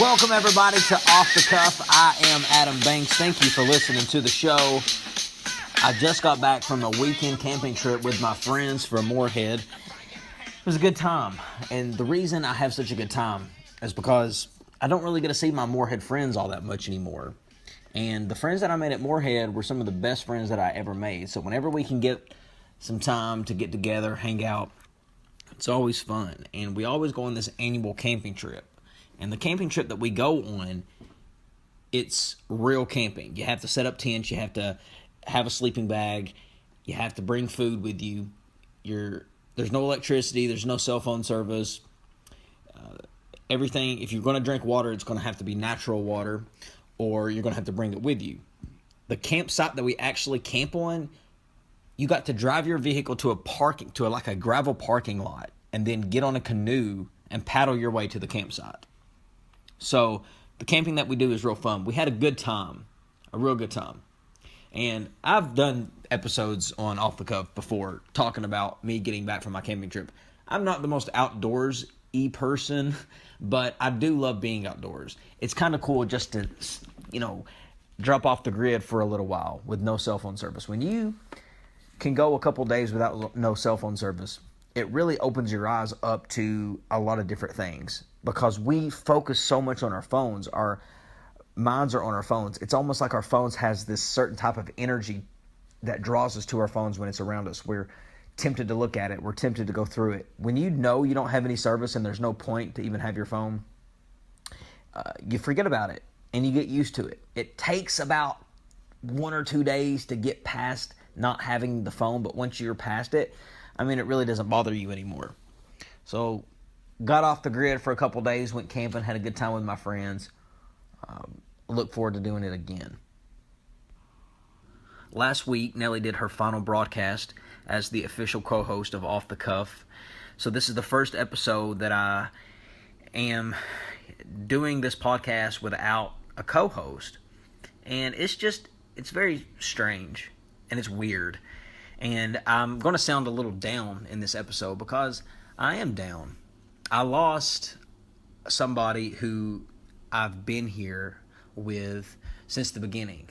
Welcome, everybody, to Off the Cuff. I am Adam Banks. Thank you for listening to the show. I just got back from a weekend camping trip with my friends for Moorhead. It was a good time, and the reason I have such a good time is because I don't really get to see my Moorhead friends all that much anymore. And the friends that I made at Moorhead were some of the best friends that I ever made. So whenever we can get some time to get together, hang out, it's always fun. And we always go on this annual camping trip. And the camping trip that we go on, it's real camping. You have to set up tents. You have to have a sleeping bag. You have to bring food with you. There's no electricity. There's no cell phone service. Everything, if you're going to drink water, it's going to have to be natural water, or you're going to have to bring it with you. The campsite that we actually camp on, you got to drive your vehicle to a gravel parking lot, and then get on a canoe and paddle your way to the campsite. So the camping that we do is real fun. We had a good time, a real good time. And I've done episodes on Off the Cuff before talking about me getting back from my camping trip. I'm not the most outdoors-y person, but I do love being outdoors. It's kind of cool just to, drop off the grid for a little while with no cell phone service. When you can go a couple days without no cell phone service, it really opens your eyes up to a lot of different things, because we focus so much on our phones. Our minds are on our phones. It's almost like our phones has this certain type of energy that draws us to our phones when it's around us. We're tempted to look at it. We're tempted to go through it. When you know you don't have any service and there's no point to even have your phone, you forget about it and you get used to it. It takes about 1 or 2 days to get past not having the phone, but once you're past it, it really doesn't bother you anymore. So, got off the grid for a couple days, went camping, had a good time with my friends. Look forward to doing it again. Last week, Nellie did her final broadcast as the official co-host of Off the Cuff. So this is the first episode that I am doing this podcast without a co-host. And it's very strange and it's weird. And I'm going to sound a little down in this episode because I am down. I lost somebody who I've been here with since the beginning.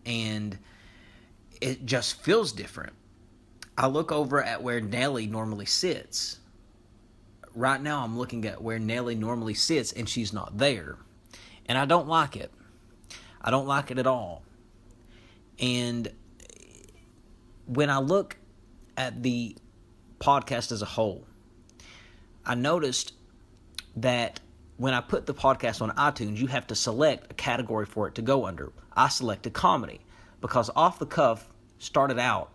And it just feels different. I look over at where Nellie normally sits. Right now I'm looking at where Nellie normally sits and she's not there. And I don't like it. I don't like it at all. And when I look at the podcast as a whole, I noticed that when I put the podcast on iTunes, you have to select a category for it to go under. I selected comedy because Off the Cuff started out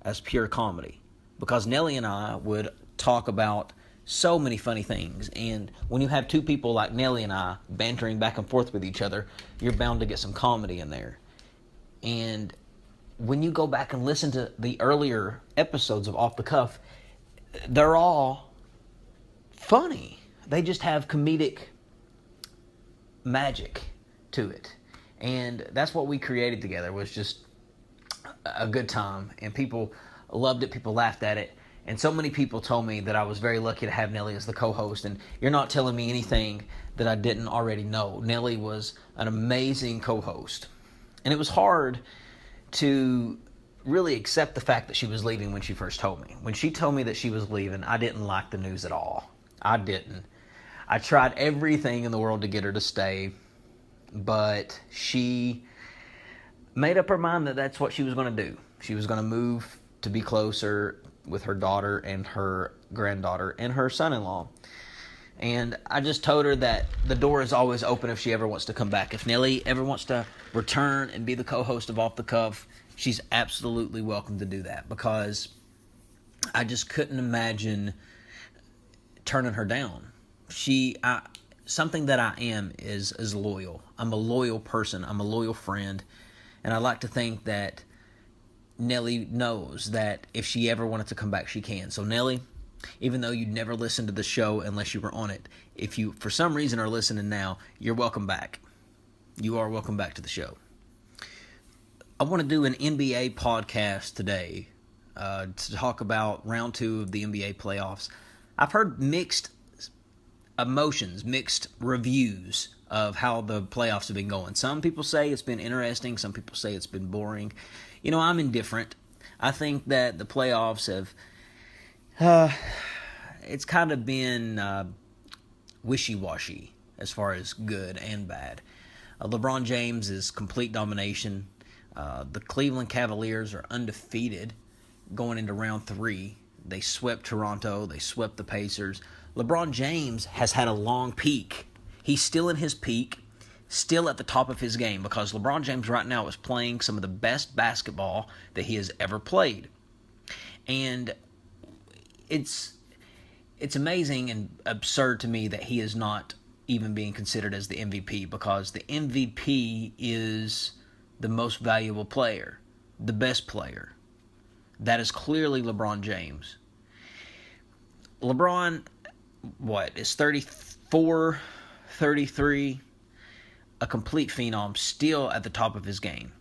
as pure comedy, because Nellie and I would talk about so many funny things. And when you have two people like Nellie and I bantering back and forth with each other, you're bound to get some comedy in there. And when you go back and listen to the earlier episodes of Off the Cuff, they're all funny. They just have comedic magic to it. And that's what we created together, was just a good time. And people loved it. People laughed at it. And so many people told me that I was very lucky to have Nellie as the co-host. And you're not telling me anything that I didn't already know. Nellie was an amazing co-host. And it was hard to really accept the fact that she was leaving when she first told me. When she told me that she was leaving, I didn't like the news at all. I didn't. I tried everything in the world to get her to stay, but she made up her mind that that's what she was going to do. She was going to move to be closer with her daughter and her granddaughter and her son-in-law. And I just told her that the door is always open if she ever wants to come back. If Nellie ever wants to return and be the co-host of Off the Cuff, she's absolutely welcome to do that, because I just couldn't imagine turning her down. Something that I am is loyal. I'm a loyal person. I'm a loyal friend. And I like to think that Nellie knows that if she ever wanted to come back, she can. So Nellie, even though you'd never listened to the show unless you were on it, if you for some reason are listening now, you're welcome back. You are welcome back to the show. I want to do an NBA podcast today to talk about round 2 of the NBA playoffs. I've heard mixed emotions, mixed reviews of how the playoffs have been going. Some people say it's been interesting. Some people say it's been boring. I'm indifferent. I think that the playoffs have, it's kind of been wishy-washy as far as good and bad. LeBron James is complete domination. The Cleveland Cavaliers are undefeated going into round 3. They swept Toronto. They swept the Pacers. LeBron James has had a long peak. He's still in his peak, still at the top of his game, because LeBron James right now is playing some of the best basketball that he has ever played. And it's amazing and absurd to me that he is not even being considered as the MVP, because the MVP is the most valuable player, the best player. That is clearly LeBron James. LeBron, is 34, 33, a complete phenom, still at the top of his game.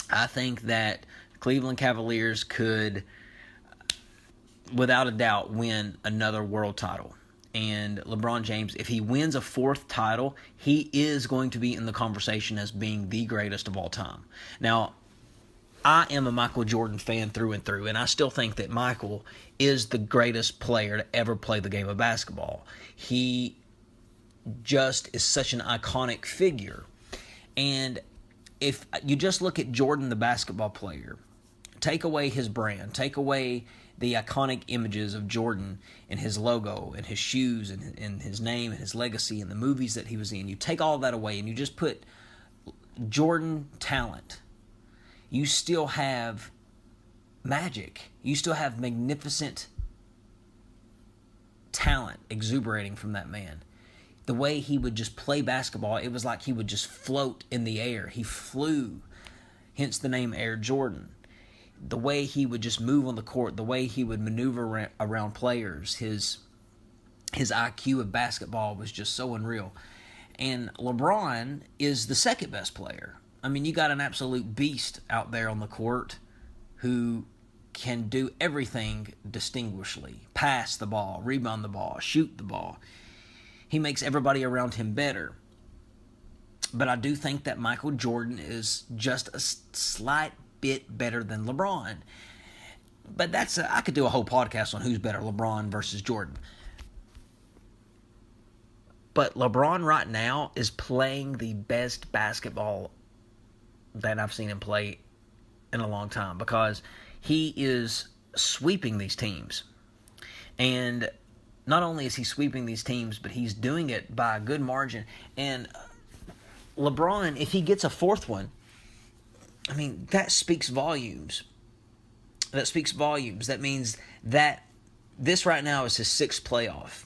I think that Cleveland Cavaliers could, without a doubt, win another world title. And LeBron James, if he wins a 4th title, he is going to be in the conversation as being the greatest of all time. Now, I am a Michael Jordan fan through and through, and I still think that Michael is the greatest player to ever play the game of basketball. He just is such an iconic figure. And if you just look at Jordan, the basketball player, take away his brand, take away the iconic images of Jordan and his logo and his shoes and his name and his legacy and the movies that he was in, you take all that away and you just put Jordan talent, you still have magic. You still have magnificent talent exuberating from that man. The way he would just play basketball, it was like he would just float in the air. He flew, hence the name Air Jordan. The way he would just move on the court, the way he would maneuver around players, his IQ of basketball was just so unreal. And LeBron is the second best player. I mean, you got an absolute beast out there on the court who can do everything distinguishedly. Pass the ball, rebound the ball, shoot the ball. He makes everybody around him better. But I do think that Michael Jordan is just a slight bit better than LeBron. But I could do a whole podcast on who's better, LeBron versus Jordan. But LeBron right now is playing the best basketball that I've seen him play in a long time, because he is sweeping these teams. And not only is he sweeping these teams, but he's doing it by a good margin. And LeBron, if he gets a 4th one, I mean, that speaks volumes. That speaks volumes. That means that this right now is his 6th playoff.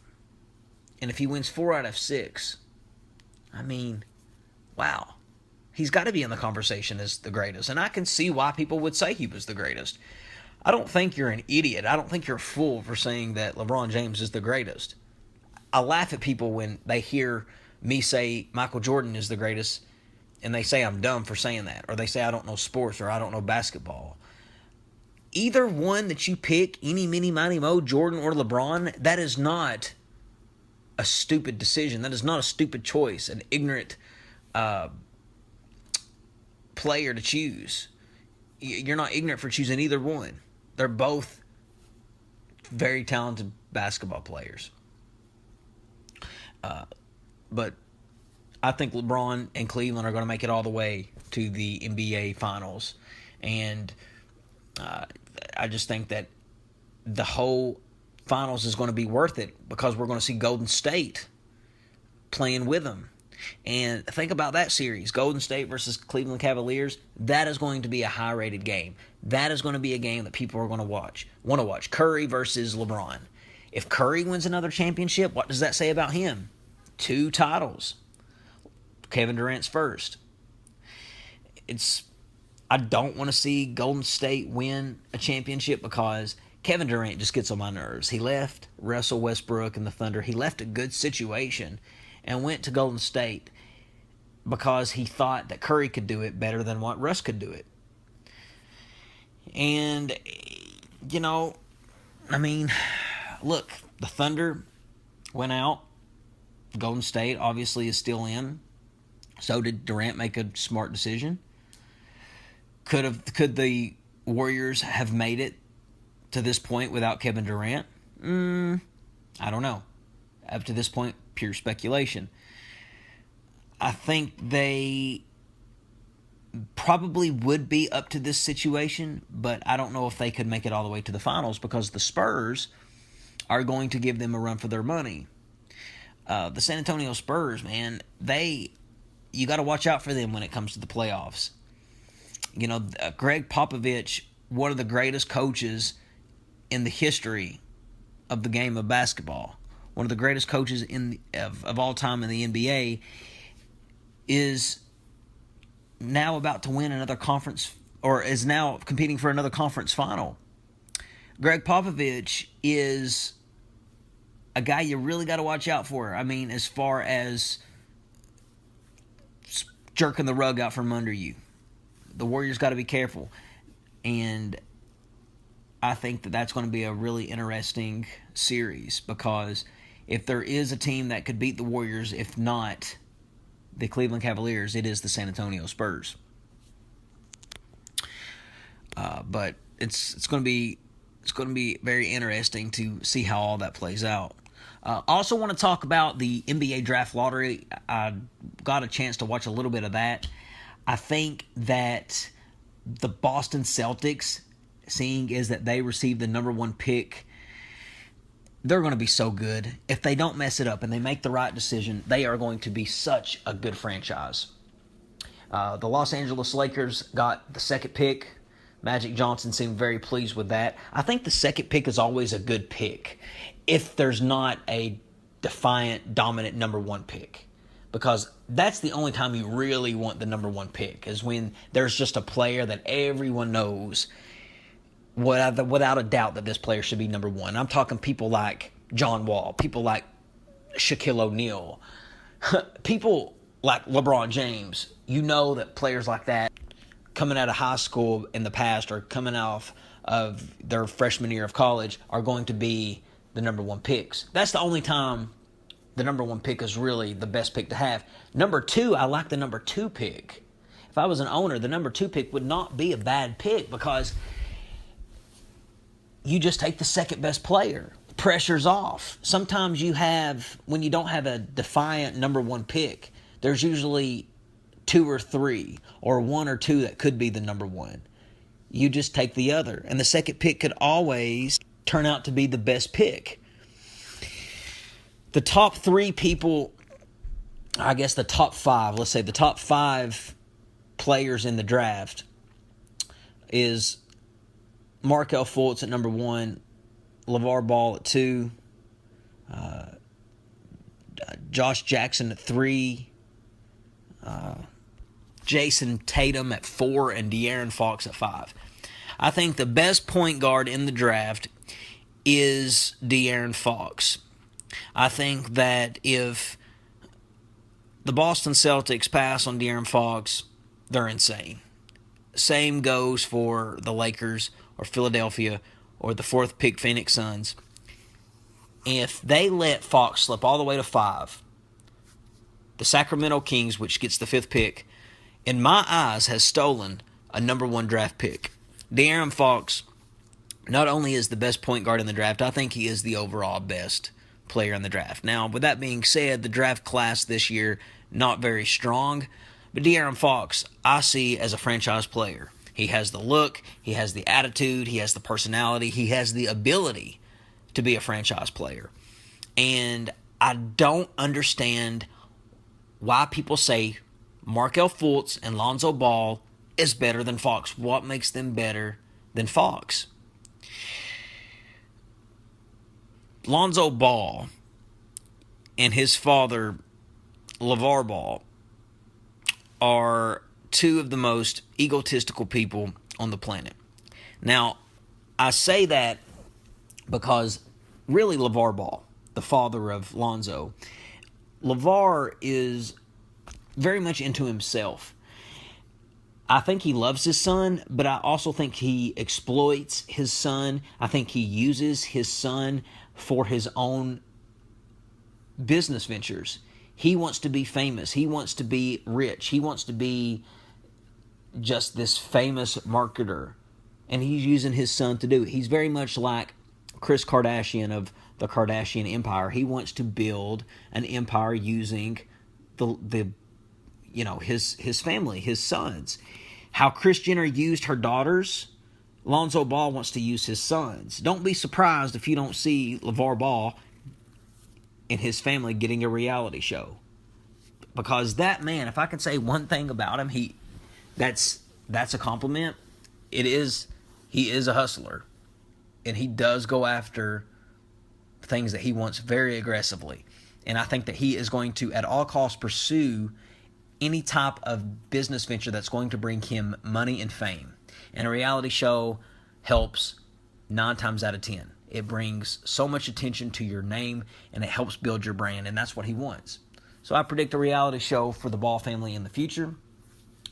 And if he wins 4 out of 6, I mean, wow. He's got to be in the conversation as the greatest. And I can see why people would say he was the greatest. I don't think you're an idiot. I don't think you're a fool for saying that LeBron James is the greatest. I laugh at people when they hear me say Michael Jordan is the greatest, and they say I'm dumb for saying that, or they say I don't know sports, or I don't know basketball. Either one that you pick, eeny, meeny, miny, mo, Jordan or LeBron, that is not a stupid decision. That is not a stupid choice, an ignorant player to choose. You're not ignorant for choosing either one. They're both very talented basketball players. But I think LeBron and Cleveland are going to make it all the way to the NBA Finals. And I just think that the whole Finals is going to be worth it, because we're going to see Golden State playing with them. And think about that series, Golden State versus Cleveland Cavaliers. That is going to be a high-rated game. That is going to be a game that people are going to want to watch. Curry versus LeBron. If Curry wins another championship, what does that say about him? 2 titles. Kevin Durant's first. I don't want to see Golden State win a championship, because Kevin Durant just gets on my nerves. He left Russell Westbrook and the Thunder. He left a good situation and went to Golden State because he thought that Curry could do it better than what Russ could do it. And, I mean, look, the Thunder went out. Golden State obviously is still in. So did Durant make a smart decision? Could the Warriors have made it to this point without Kevin Durant? I don't know. Up to this point, pure speculation. I think they probably would be up to this situation, but I don't know if they could make it all the way to the finals because the Spurs are going to give them a run for their money. The San Antonio Spurs, man, you got to watch out for them when it comes to the playoffs. You know, Greg Popovich, one of the greatest coaches in the history of the game of basketball, one of the greatest coaches of all time in the NBA, is now about to win another conference, or is now competing for another conference final. Greg Popovich is a guy you really got to watch out for. I mean, as far as jerking the rug out from under you. The Warriors got to be careful. And I think that that's going to be a really interesting series because if there is a team that could beat the Warriors, if not the Cleveland Cavaliers, it is the San Antonio Spurs. But it's going to be very interesting to see how all that plays out. Also want to talk about the NBA draft lottery. I got a chance to watch a little bit of that. I think that the Boston Celtics, seeing is that they received the number 1 pick, they're going to be so good. If they don't mess it up and they make the right decision, they are going to be such a good franchise. The Los Angeles Lakers got the 2nd pick. Magic Johnson seemed very pleased with that. I think the 2nd pick is always a good pick if there's not a defiant, dominant number 1 pick. Because that's the only time you really want the number 1 pick, is when there's just a player that everyone knows without a doubt that this player should be number 1. I'm talking people like John Wall, people like Shaquille O'Neal, people like LeBron James. You know that players like that coming out of high school in the past or coming off of their freshman year of college are going to be the number 1 picks. That's the only time the number 1 pick is really the best pick to have. Number 2, I like the number 2 pick. If I was an owner, the number 2 pick would not be a bad pick because you just take the 2nd best player. Pressure's off. Sometimes when you don't have a defiant number 1 pick, there's usually 2 or 3 or 1 or 2 that could be the number 1. You just take the other. And the 2nd pick could always turn out to be the best pick. The top 3 people, I guess the top 5, let's say the top 5 players in the draft is Markelle Fultz at number 1, LeVar Ball at 2, Josh Jackson at 3, Jason Tatum at 4, and De'Aaron Fox at 5. I think the best point guard in the draft is De'Aaron Fox. I think that if the Boston Celtics pass on De'Aaron Fox, they're insane. Same goes for the Lakers or Philadelphia or the 4th pick Phoenix Suns. If they let Fox slip all the way to 5, the Sacramento Kings, which gets the 5th pick, in my eyes has stolen a number 1 draft pick. De'Aaron Fox not only is the best point guard in the draft, I think he is the overall best player in the draft. Now, with that being said, the draft class this year, not very strong, but De'Aaron Fox, I see as a franchise player. He has the look, he has the attitude, he has the personality, he has the ability to be a franchise player. And I don't understand why people say Markelle Fultz and Lonzo Ball is better than Fox. What makes them better than Fox? Lonzo Ball and his father, LeVar Ball, are 2 of the most egotistical people on the planet. Now, I say that because really LeVar Ball, the father of Lonzo, LeVar is very much into himself. I think he loves his son, but I also think he exploits his son. I think he uses his son for his own business ventures. He wants to be famous. He wants to be rich. He wants to be just this famous marketer. And he's using his son to do it. He's very much like Kris Kardashian of the Kardashian Empire. He wants to build an empire using his family, his sons. How Kris Jenner used her daughters, Lonzo Ball wants to use his sons. Don't be surprised if you don't see LeVar Ball and his family getting a reality show. Because that man, if I can say one thing about him, that's a compliment. He is a hustler. And he does go after things that he wants very aggressively. And I think that he is going to, at all costs, pursue any type of business venture that's going to bring him money and fame. And a reality show helps 9 times out of 10. It brings so much attention to your name, and it helps build your brand, and that's what he wants. So I predict a reality show for the Ball family in the future.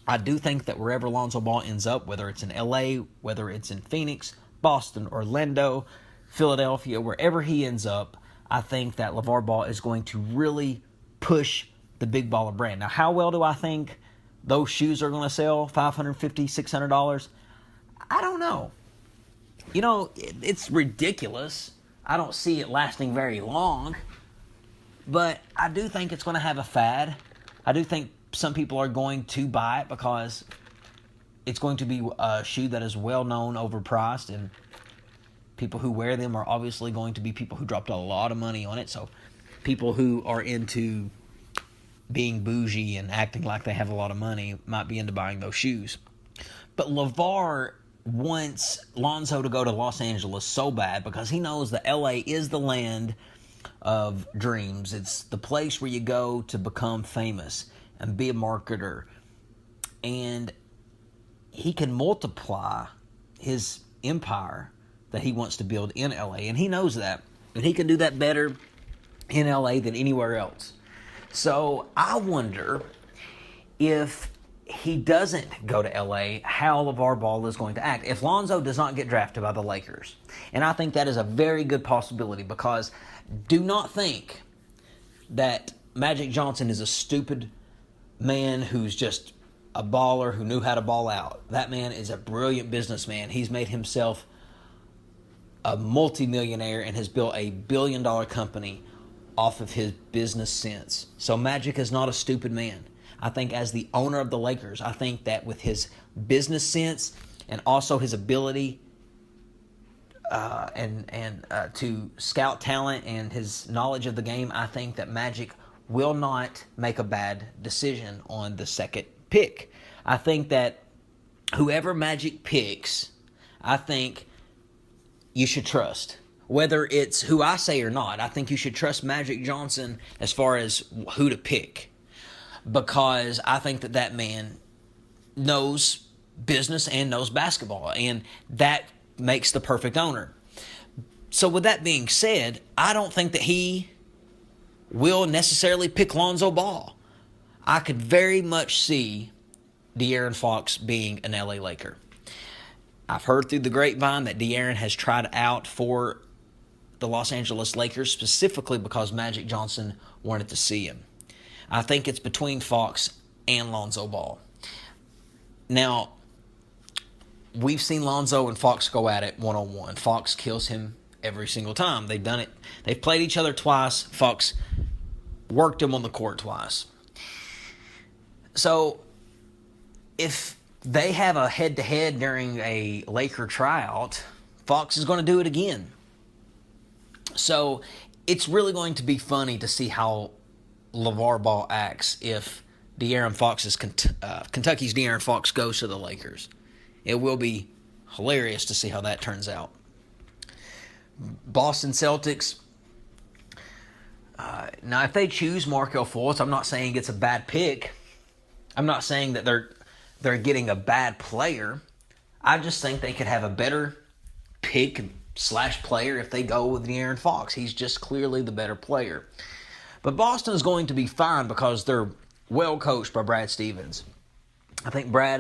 I do think that wherever Lonzo Ball ends up, whether it's in LA, whether it's in Phoenix, Boston, Orlando, Philadelphia, wherever he ends up, I think that LeVar Ball is going to really push the Big Baller brand. Now, how well do I think those shoes are going to sell? $550, $600? I don't know. It's ridiculous. I don't see it lasting very long. But I do think it's going to have a fad. I do think some people are going to buy it because it's going to be a shoe that is well known, overpriced, and people who wear them are obviously going to be people who dropped a lot of money on it. So people who are into being bougie and acting like they have a lot of money might be into buying those shoes. But LeVar wants Lonzo to go to Los Angeles so bad because he knows that LA is the land of dreams. It's the place where you go to become famous and be a marketer. And he can multiply his empire that he wants to build in LA. And he knows that. And he can do that better in LA than anywhere else. So I wonder if he doesn't go to LA, how LeVar Ball is going to act. If Lonzo does not get drafted by the Lakers, and I think that is a very good possibility, because do not think that Magic Johnson is a stupid man who's just a baller who knew how to ball out. That man is a brilliant businessman. He's made himself a multimillionaire and has built a billion-dollar company off of his business sense. So Magic is not a stupid man. I think as the owner of the Lakers, I think that with his business sense and also his ability to scout talent and his knowledge of the game, I think that Magic will not make a bad decision on the second pick. I think that whoever Magic picks, I think you should trust. Whether it's who I say or not, I think you should trust Magic Johnson as far as who to pick. Because I think that man knows business and knows basketball. And that makes the perfect owner. So with that being said, I don't think that he will necessarily pick Lonzo Ball. I could very much see De'Aaron Fox being an LA Laker. I've heard through the grapevine that De'Aaron has tried out for the Los Angeles Lakers specifically because Magic Johnson wanted to see him. I think it's between Fox and Lonzo Ball. Now, we've seen Lonzo and Fox go at it one-on-one. Fox kills him every single time. They've done it. They've played each other twice. Fox worked him on the court twice. So, if they have a head-to-head during a Laker tryout, Fox is going to do it again. So, it's really going to be funny to see how LeVar Ball acts if De'Aaron Fox's Kentucky's De'Aaron Fox goes to the Lakers. It will be hilarious to see how that turns out. Boston Celtics. Now, if they choose Markelle Fultz, I'm not saying it's a bad pick. I'm not saying that they're getting a bad player. I just think they could have a better pick / player if they go with De'Aaron Fox. He's just clearly the better player. But Boston's going to be fine because they're well coached by Brad Stevens. I think Brad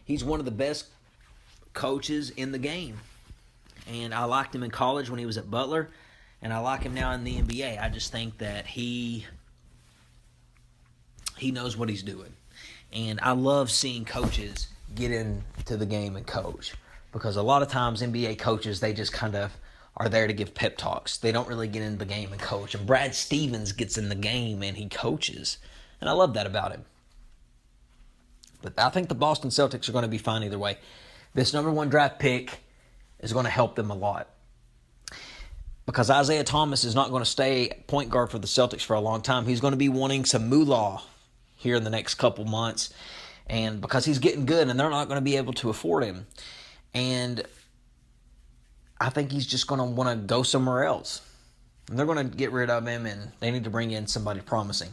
he's one of the best coaches in the game. And I liked him in college when he was at Butler. and I like him now in the NBA. I just think that he knows what he's doing. And I love seeing coaches get into the game and coach, because a lot of times NBA coaches, they just kind of are there to give pep talks. They don't really get into the game and coach. And Brad Stevens gets in the game and he coaches. And I love that about him. But I think the Boston Celtics are going to be fine either way. This number 1 draft pick is going to help them a lot, because Isaiah Thomas is not going to stay point guard for the Celtics for a long time. He's going to be wanting some moolah here in the next couple months, and because he's getting good and they're not going to be able to afford him. And I think he's just going to want to go somewhere else. And they're going to get rid of him, and they need to bring in somebody promising.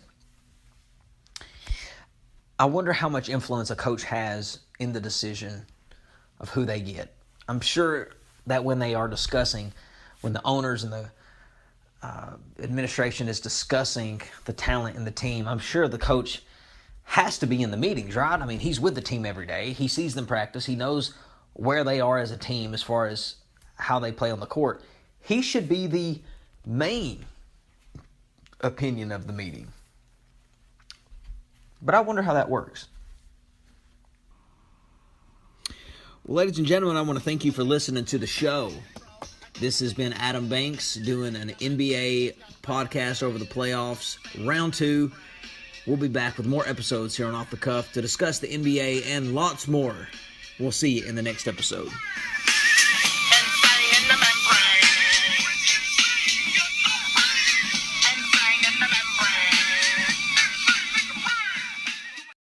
I wonder how much influence a coach has in the decision of who they get. I'm sure that when they are discussing, when the owners and the administration is discussing the talent in the team, I'm sure the coach has to be in the meetings, right? I mean, he's with the team every day. He sees them practice. He knows where they are as a team as far as how they play on the court. He should be the main opinion of the meeting. But I wonder how that works. Well, ladies and gentlemen, I want to thank you for listening to the show. This has been Adam Banks doing an NBA podcast over the playoffs. Round 2. We'll be back with more episodes here on Off the Cuff to discuss the NBA and lots more. We'll see you in the next episode.